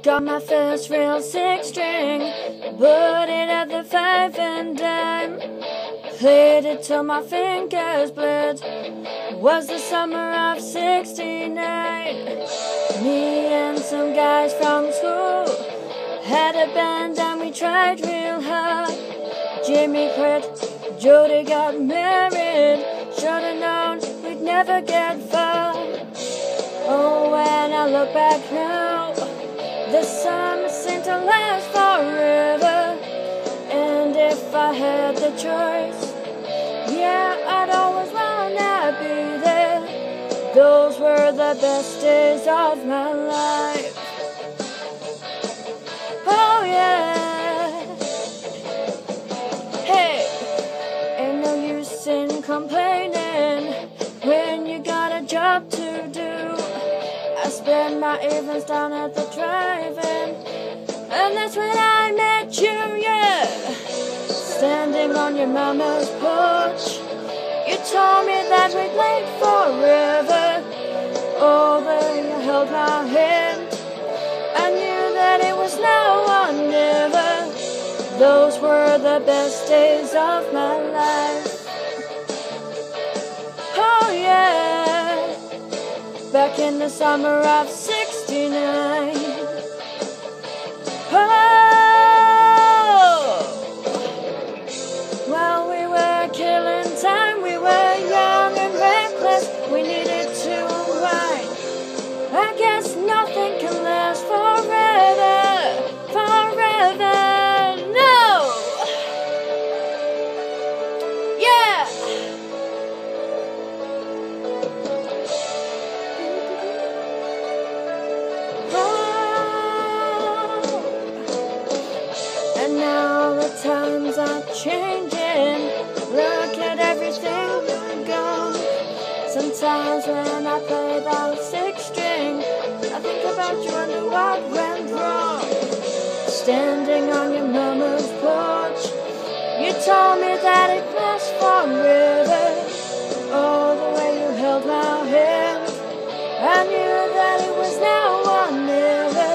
Got my first real 6-string, put it at the 5 and dime. Played it till my fingers bled. Was the summer of '69. Me and some guys from school had a band and we tried real hard. Jimmy quit, Jody got married. Should've known we'd never get far. Oh, when I look back now, the summer seemed to last forever. And if I had the choice, yeah, I'd always wanna be there. Those were the best days of my life. Oh yeah. Hey, ain't no use in complaining when you got a job to do. I spend my evenings down at the drive-in, and that's when I met you, yeah. Standing on your mama's porch, you told me that we'd wait forever. Oh, then you held my hand, I knew that it was now or never. Those were the best days of my life. Oh yeah, back in the summer of '69. Well, we were killing time, we were young and reckless, we needed to unwind. I guess nothing can last forever, forever, no! Yeah! Oh. And now the times are changing. Look at everything gone. Sometimes when I play that 6-string, I think about you and what went wrong. Standing on your mama's porch, you told me that it lasts forever. Oh, the way you held my hand, I knew that it was now or never.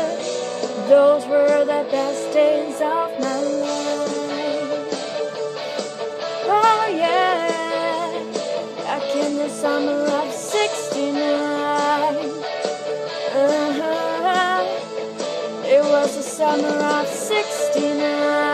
Those were the best days of my life. Oh yeah, back in the summer of '69. It was the summer of '69.